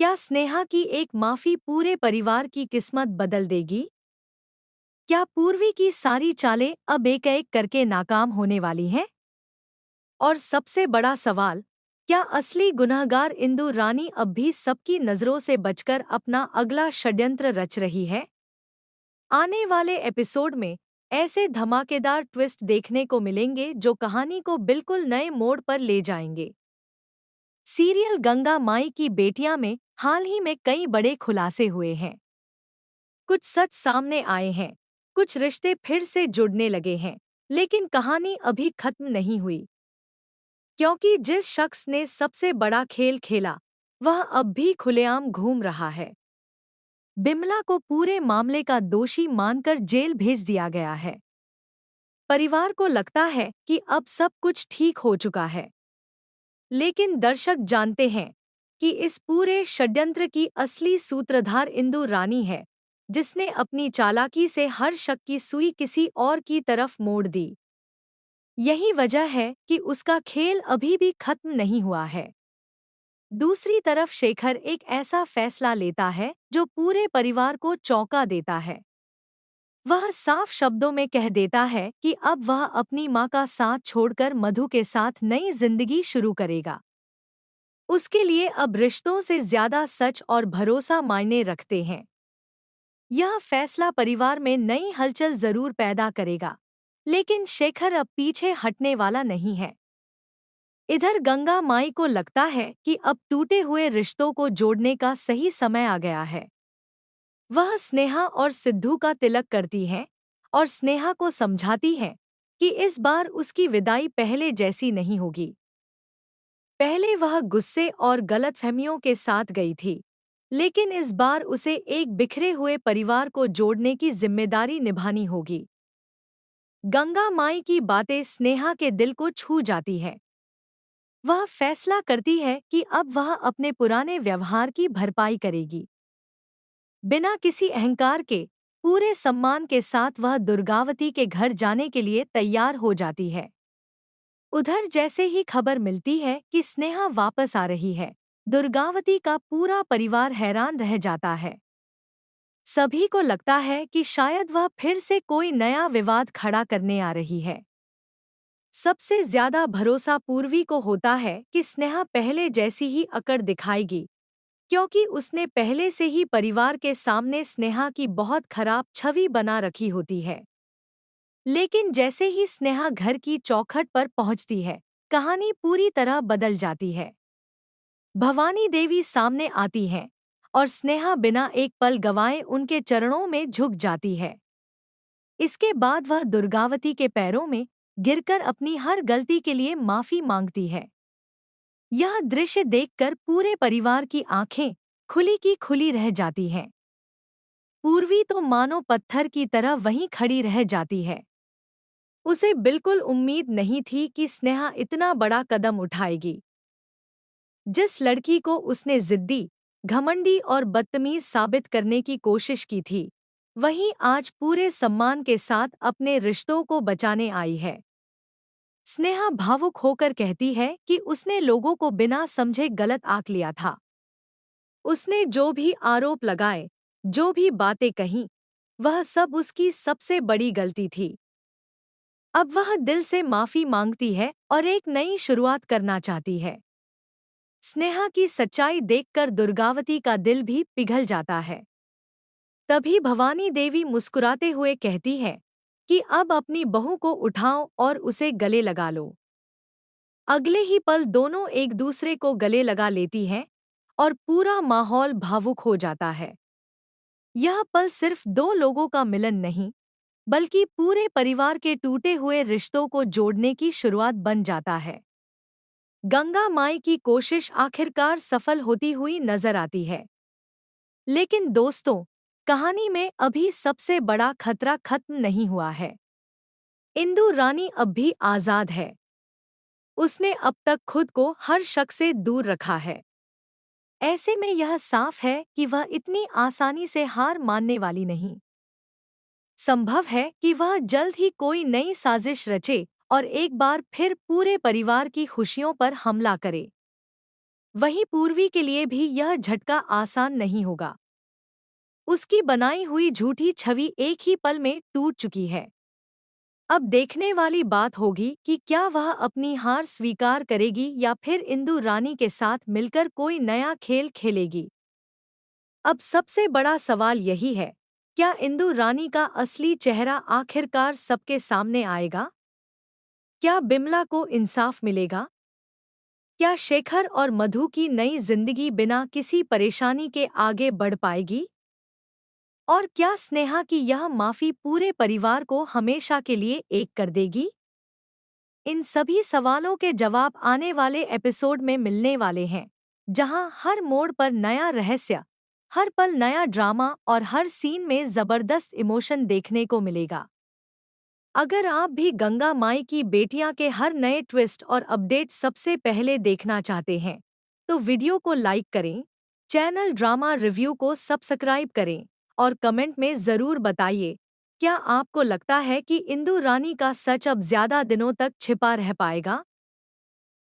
क्या स्नेहा की एक माफी पूरे परिवार की किस्मत बदल देगी? क्या पूर्वी की सारी चालें अब एक-एक करके नाकाम होने वाली हैं? और सबसे बड़ा सवाल, क्या असली गुनहगार इंदु रानी अब भी सबकी नजरों से बचकर अपना अगला षड्यंत्र रच रही है? आने वाले एपिसोड में ऐसे धमाकेदार ट्विस्ट देखने को मिलेंगे जो कहानी को बिल्कुल नए मोड़ पर ले जाएंगे। सीरियल गंगा माई की बेटियां में हाल ही में कई बड़े खुलासे हुए हैं। कुछ सच सामने आए हैं, कुछ रिश्ते फिर से जुड़ने लगे हैं, लेकिन कहानी अभी खत्म नहीं हुई। क्योंकि जिस शख्स ने सबसे बड़ा खेल खेला, वह अब भी खुलेआम घूम रहा है। बिमला को पूरे मामले का दोषी मानकर जेल भेज दिया गया है। परिवार को लगता है कि अब सब कुछ ठीक हो चुका है, लेकिन दर्शक जानते हैं कि इस पूरे षड्यंत्र की असली सूत्रधार इंदु रानी है, जिसने अपनी चालाकी से हर शक की सुई किसी और की तरफ मोड़ दी। यही वजह है कि उसका खेल अभी भी खत्म नहीं हुआ है। दूसरी तरफ शेखर एक ऐसा फैसला लेता है जो पूरे परिवार को चौंका देता है। वह साफ शब्दों में कह देता है कि अब वह अपनी मां का साथ छोड़कर मधु के साथ नई जिंदगी शुरू करेगा। उसके लिए अब रिश्तों से ज्यादा सच और भरोसा मायने रखते हैं। यह फैसला परिवार में नई हलचल जरूर पैदा करेगा, लेकिन शेखर अब पीछे हटने वाला नहीं है। इधर गंगा माई को लगता है कि अब टूटे हुए रिश्तों को जोड़ने का सही समय आ गया है। वह स्नेहा और सिद्धू का तिलक करती है और स्नेहा को समझाती है कि इस बार उसकी विदाई पहले जैसी नहीं होगी। पहले वह गुस्से और गलतफहमियों के साथ गई थी, लेकिन इस बार उसे एक बिखरे हुए परिवार को जोड़ने की जिम्मेदारी निभानी होगी। गंगा माई की बातें स्नेहा के दिल को छू जाती है। वह फैसला करती है कि अब वह अपने पुराने व्यवहार की भरपाई करेगी। बिना किसी अहंकार के, पूरे सम्मान के साथ वह दुर्गावती के घर जाने के लिए तैयार हो जाती है। उधर जैसे ही खबर मिलती है कि स्नेहा वापस आ रही है, दुर्गावती का पूरा परिवार हैरान रह जाता है। सभी को लगता है कि शायद वह फिर से कोई नया विवाद खड़ा करने आ रही है। सबसे ज्यादा भरोसा पूर्वी को होता है कि स्नेहा पहले जैसी ही अकड़ दिखाएगी, क्योंकि उसने पहले से ही परिवार के सामने स्नेहा की बहुत खराब छवि बना रखी होती है। लेकिन जैसे ही स्नेहा घर की चौखट पर पहुंचती है, कहानी पूरी तरह बदल जाती है। भवानी देवी सामने आती हैं और स्नेहा बिना एक पल गवाए उनके चरणों में झुक जाती है। इसके बाद वह दुर्गावती के पैरों में गिरकर अपनी हर गलती के लिए माफी मांगती है। यह दृश्य देखकर पूरे परिवार की आंखें खुली की खुली रह जाती हैं। पूर्वी तो मानो पत्थर की तरह वहीं खड़ी रह जाती है। उसे बिल्कुल उम्मीद नहीं थी कि स्नेहा इतना बड़ा कदम उठाएगी। जिस लड़की को उसने जिद्दी, घमंडी और बदतमीज साबित करने की कोशिश की थी, वही आज पूरे सम्मान के साथ अपने रिश्तों को बचाने आई है। स्नेहा भावुक होकर कहती है कि उसने लोगों को बिना समझे गलत आंक लिया था। उसने जो भी आरोप लगाए, जो भी बातें कहीं, वह सब उसकी सबसे बड़ी गलती थी। अब वह दिल से माफी मांगती है और एक नई शुरुआत करना चाहती है। स्नेहा की सच्चाई देखकर दुर्गावती का दिल भी पिघल जाता है। तभी भवानी देवी मुस्कुराते हुए कहती है कि अब अपनी बहू को उठाओ और उसे गले लगा लो। अगले ही पल दोनों एक दूसरे को गले लगा लेती हैं और पूरा माहौल भावुक हो जाता है। यह पल सिर्फ दो लोगों का मिलन नहीं, बल्कि पूरे परिवार के टूटे हुए रिश्तों को जोड़ने की शुरुआत बन जाता है। गंगा माई की कोशिश आखिरकार सफल होती हुई नजर आती है। लेकिन दोस्तों, कहानी में अभी सबसे बड़ा खतरा खत्म नहीं हुआ है। इंदु रानी अब भी आजाद है। उसने अब तक खुद को हर शक से दूर रखा है। ऐसे में यह साफ है कि वह इतनी आसानी से हार मानने वाली नहीं। संभव है कि वह जल्द ही कोई नई साजिश रचे और एक बार फिर पूरे परिवार की खुशियों पर हमला करे। वहीं पूर्वी के लिए भी यह झटका आसान नहीं होगा। उसकी बनाई हुई झूठी छवि एक ही पल में टूट चुकी है। अब देखने वाली बात होगी कि क्या वह अपनी हार स्वीकार करेगी या फिर इंदु रानी के साथ मिलकर कोई नया खेल खेलेगी। अब सबसे बड़ा सवाल यही है, क्या इंदु रानी का असली चेहरा आखिरकार सबके सामने आएगा? क्या बिमला को इंसाफ मिलेगा? क्या शेखर और मधु की नई जिंदगी बिना किसी परेशानी के आगे बढ़ पाएगी? और क्या स्नेहा की यह माफी पूरे परिवार को हमेशा के लिए एक कर देगी? इन सभी सवालों के जवाब आने वाले एपिसोड में मिलने वाले हैं, जहां हर मोड़ पर नया रहस्य, हर पल नया ड्रामा और हर सीन में जबरदस्त इमोशन देखने को मिलेगा। अगर आप भी गंगा माई की बेटियां के हर नए ट्विस्ट और अपडेट सबसे पहले देखना चाहते हैं, तो वीडियो को लाइक करें, चैनल ड्रामा रिव्यू को सब्सक्राइब करें और कमेंट में ज़रूर बताइए, क्या आपको लगता है कि इंदु रानी का सच अब ज़्यादा दिनों तक छिपा रह पाएगा?